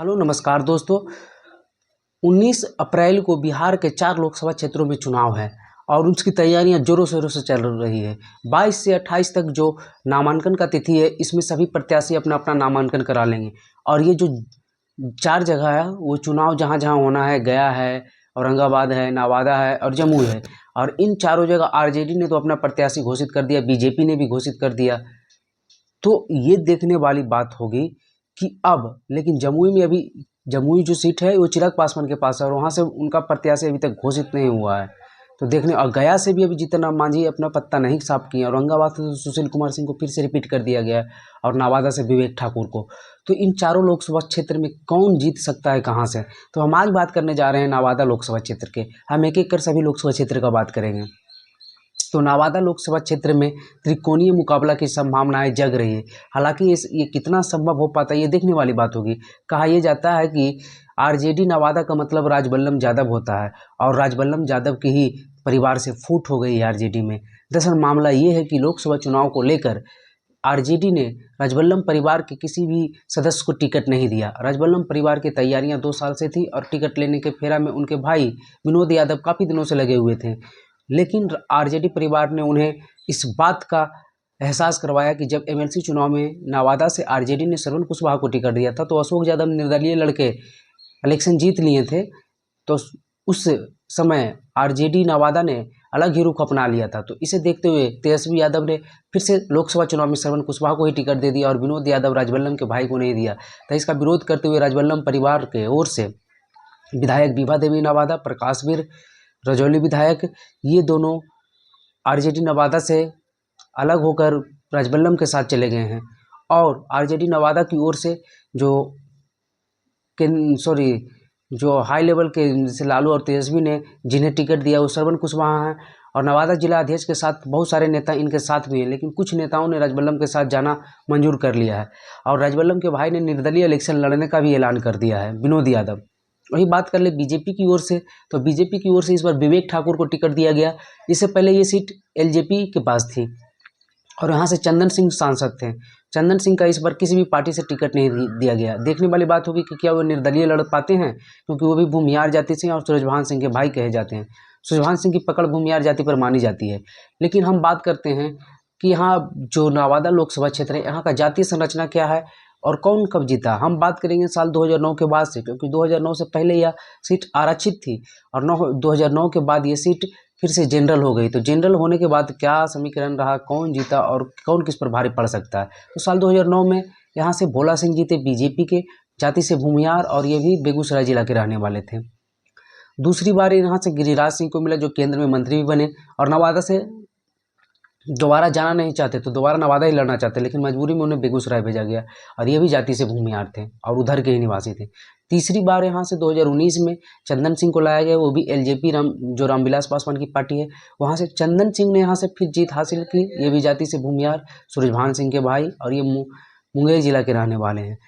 Hello नमस्कार दोस्तों। 19 अप्रैल को बिहार के 4 लोकसभा क्षेत्रों में चुनाव है और उसकी तैयारियां जोरों शोरों से चल रही है। 22 से 28 तक जो नामांकन का तिथि है, इसमें सभी प्रत्याशी अपना अपना नामांकन करा लेंगे। और ये जो 4 जगह है वो चुनाव जहां जहां होना है, गया है, औरंगाबाद है, नवादा है और जमुई है। और इन चारों जगह आरजेडी ने तो अपना प्रत्याशी घोषित कर दिया, बीजेपी ने भी घोषित कर दिया। तो ये देखने वाली बात होगी कि अब लेकिन जमुई में अभी जमुई जो सीट है वो चिराग पासवान के पास है और वहाँ से उनका प्रत्याशी अभी तक घोषित नहीं हुआ है। तो देखने और गया से भी अभी जीतन राम मांझी अपना पत्ता नहीं साफ किया। औरंगाबाद से तो सुशील कुमार सिंह को फिर से रिपीट कर दिया गया है और नवादा से विवेक ठाकुर को। तो इन चारों लोकसभा क्षेत्र में कौन जीत सकता है, कहाँ से? तो हम आज बात करने जा रहे हैं नवादा लोकसभा क्षेत्र के। हम एक एक कर सभी लोकसभा क्षेत्र का बात करेंगे। तो नवादा लोकसभा क्षेत्र में त्रिकोणीय मुकाबला की संभावनाएं जग रही है। हालांकि ये कितना संभव हो पाता है ये देखने वाली बात होगी। कहा यह जाता है कि आरजेडी नवादा का मतलब राजबल्लभ यादव होता है और राजबल्लभ यादव के ही परिवार से फूट हो गई है आरजेडी में। दरअसल मामला ये है कि लोकसभा चुनाव को लेकर आरजेडी ने राजबल्लभ परिवार के किसी भी सदस्य को टिकट नहीं दिया। राजबल्लभ परिवार की तैयारियां 2 साल से थी और टिकट लेने के फेरा में उनके भाई विनोद यादव काफ़ी दिनों से लगे हुए थे। लेकिन आरजेडी परिवार ने उन्हें इस बात का एहसास करवाया कि जब एमएलसी चुनाव में नवादा से आरजेडी ने श्रवण कुशवाहा को टिकट दिया था तो अशोक यादव निर्दलीय लड़के इलेक्शन जीत लिए थे। तो उस समय आरजेडी नवादा ने अलग ही रुख अपना लिया था। तो इसे देखते हुए तेजस्वी यादव ने फिर से लोकसभा चुनाव में श्रवण कुशवाहा को ही टिकट दे दिया और विनोद यादव राजबल्लभ के भाई को नहीं दिया। तो इसका विरोध करते हुए राजबल्लभ परिवार के ओर से विधायक विभा देवी नवादा, प्रकाशवीर रजौली विधायक, ये दोनों आरजेडी नवादा से अलग होकर राजबल्लभ के साथ चले गए हैं। और आरजेडी नवादा की ओर से जो हाई लेवल के जैसे लालू और तेजस्वी ने जिन्हें टिकट दिया वो श्रवण कुशवाहा हैं। और नवादा जिला अध्यक्ष के साथ बहुत सारे नेता इनके साथ भी हैं, लेकिन कुछ नेताओं ने राजबल्लभ के साथ जाना मंजूर कर लिया है। और राजबल्लभ के भाई ने निर्दलीय इलेक्शन लड़ने का भी ऐलान कर दिया है, विनोद यादव। वही बात कर ले बीजेपी की ओर से, तो बीजेपी की ओर से इस बार विवेक ठाकुर को टिकट दिया गया। इससे पहले ये सीट एलजेपी के पास थी और यहाँ से चंदन सिंह सांसद थे। चंदन सिंह का इस बार किसी भी पार्टी से टिकट नहीं दिया गया। देखने वाली बात होगी कि क्या वो निर्दलीय लड़ पाते हैं, क्योंकि वो भी भूमिहार जाति से और सूरजभान सिंह के भाई कहे जाते हैं। सूरजभान सिंह की पकड़ भूमिहार जाति पर मानी जाती है। लेकिन हम बात करते हैं कि यहाँ जो नवादा लोकसभा क्षेत्र है, यहाँ का जातीय संरचना क्या है और कौन कब जीता। हम बात करेंगे साल 2009 के बाद से, क्योंकि 2009 से पहले यह सीट आरक्षित थी और 2009 के बाद ये सीट फिर से जनरल हो गई। तो जनरल होने के बाद क्या समीकरण रहा, कौन जीता और कौन किस पर भारी पड़ सकता है। तो साल 2009 में यहाँ से भोला सिंह जीते, बीजेपी के, जाति से भूमिहार, और ये भी बेगूसराय जिला के रहने वाले थे। दूसरी बार यहाँ से गिरिराज सिंह को मिला जो केंद्र में मंत्री भी बने और नवादा से दोबारा जाना नहीं चाहते, तो दोबारा नवादा ही लड़ना चाहते, लेकिन मजबूरी में उन्हें बेगूसराय भेजा गया और ये भी जाति से भूमिहार थे और उधर के ही निवासी थे। तीसरी बार यहाँ से 2019 में चंदन सिंह को लाया गया, वो भी एलजेपी जो रामविलास पासवान की पार्टी है, वहाँ से चंदन सिंह ने यहाँ से फिर जीत हासिल की। ये भी जाति से भूमिहार, सूरजभान सिंह के भाई, और ये मुंगेर जिला के रहने वाले हैं।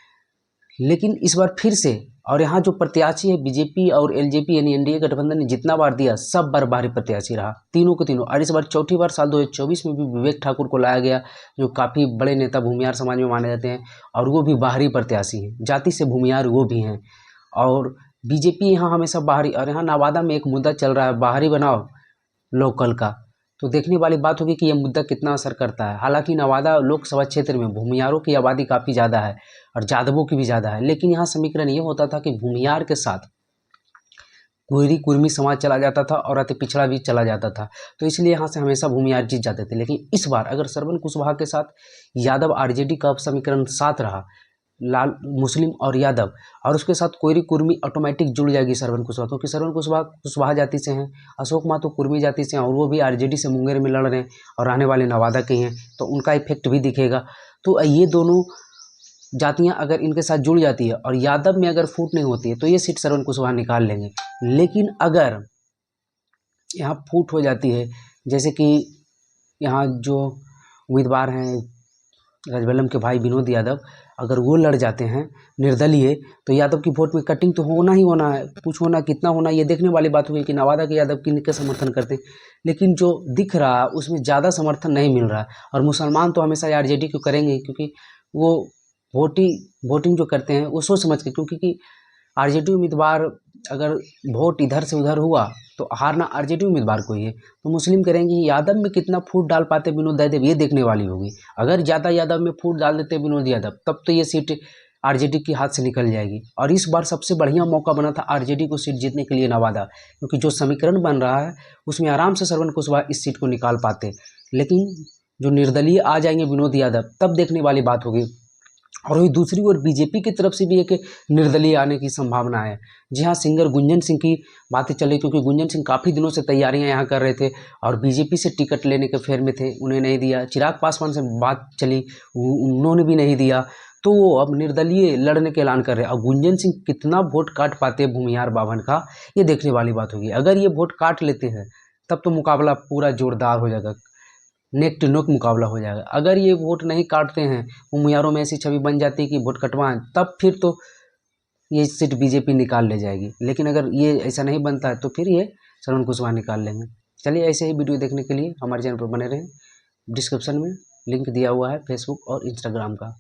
लेकिन इस बार फिर से, और यहाँ जो प्रत्याशी है बीजेपी और एलजेपी यानी एनडीए गठबंधन ने जितना बार दिया सब बार भारी प्रत्याशी रहा, तीनों के तीनों। और इस बार चौथी बार साल 2024 में भी विवेक ठाकुर को लाया गया, जो काफ़ी बड़े नेता भूमिहार समाज में माने जाते हैं और वो भी बाहरी प्रत्याशी हैं, जाति से भूमिहार वो भी हैं। और बीजेपी यहाँ हमेशा बाहरी, और यहाँ नवादा में एक मुद्दा चल रहा है, बाहरी बनाओ लोकल का। तो देखने वाली बात होगी कि यह मुद्दा कितना असर करता है। हालांकि नवादा लोकसभा क्षेत्र में भूमिहारों की आबादी काफ़ी ज़्यादा है और जादवों की भी ज़्यादा है, लेकिन यहाँ समीकरण ये होता था कि भूमिहार के साथ कोयरी कुर्मी समाज चला जाता था और अति पिछड़ा भी चला जाता था, तो इसलिए यहाँ से हमेशा भूमिहार जीत जाते थे। लेकिन इस बार अगर श्रवण कुशवाहा के साथ यादव आरजेडी का समीकरण साथ रहा, लाल मुस्लिम और यादव, और उसके साथ कोयरी कुर्मी ऑटोमेटिक जुड़ जाएगी श्रवण कुशवाहा, क्योंकि श्रवण कुशवाहा जाति से हैं, अशोक महतो कुर्मी जाति से हैं और वो भी आरजेडी से मुंगेर में लड़ रहे हैं और रहने वाले नवादा के हैं, तो उनका इफेक्ट भी दिखेगा। तो ये दोनों जातियां अगर इनके साथ जुड़ जाती है और यादव में अगर फूट नहीं होती है तो ये सीट श्रवण कुशवाहा निकाल लेंगे। लेकिन अगर यहाँ फूट हो जाती है, जैसे कि यहाँ जो उम्मीदवार हैं राजबल्लभ के भाई विनोद यादव, अगर वो लड़ जाते हैं निर्दलीय, तो यादव की वोट में कटिंग तो होना ही होना है। कुछ होना, कितना होना, ये देखने वाली बात हुई कि नवादा के यादव किनके समर्थन करते हैं। लेकिन जो दिख रहा है उसमें ज़्यादा समर्थन नहीं मिल रहा है, और मुसलमान तो हमेशा आरजेडी को करेंगे, क्योंकि वो वोटिंग जो करते हैं वो सोच समझ के, क्योंकि आरजेडी उम्मीदवार अगर वोट इधर से उधर हुआ तो हारना आरजेडी उम्मीदवार को ही है। तो मुस्लिम करेंगे यादव में कितना फूट डाल पाते विनोद यादव, ये देखने वाली होगी। अगर ज़्यादा यादव में फूट डाल देते विनोद यादव तब तो ये सीट आरजेडी के हाथ से निकल जाएगी। और इस बार सबसे बढ़िया मौका बना था आरजेडी को सीट जीतने के लिए नवादा, क्योंकि जो समीकरण बन रहा है उसमें आराम से श्रवण कुशवाहा इस सीट को निकाल पाते। लेकिन जो निर्दलीय आ जाएंगे विनोद यादव, तब देखने वाली बात होगी। और वही दूसरी ओर बीजेपी की तरफ से भी एक निर्दलीय आने की संभावना है। जी हाँ, सिंगर गुंजन सिंह की बातें चली, क्योंकि गुंजन सिंह काफ़ी दिनों से तैयारियां यहाँ कर रहे थे और बीजेपी से टिकट लेने के फेर में थे, उन्हें नहीं दिया। चिराग पासवान से बात चली, उन्होंने भी नहीं दिया, तो वो अब निर्दलीय लड़ने के ऐलान कर रहे हैं। और गुंजन सिंह कितना वोट काट पाते हैं भूमिहार बावन का, ये देखने वाली बात होगी। अगर ये वोट काट लेते हैं तब तो मुकाबला पूरा जोरदार हो जाएगा, नेक टू नेक मुकाबला हो जाएगा। अगर ये वोट नहीं काटते हैं, उम्मीदवारों में ऐसी छवि बन जाती है कि वोट कटवाएं, तब फिर तो ये सीट बीजेपी निकाल ले जाएगी। लेकिन अगर ये ऐसा नहीं बनता है तो फिर ये श्रवण कुशवाहा निकाल लेंगे। चलिए, ऐसे ही वीडियो देखने के लिए हमारे चैनल पर बने रहें। डिस्क्रिप्शन में लिंक दिया हुआ है फेसबुक और इंस्टाग्राम का।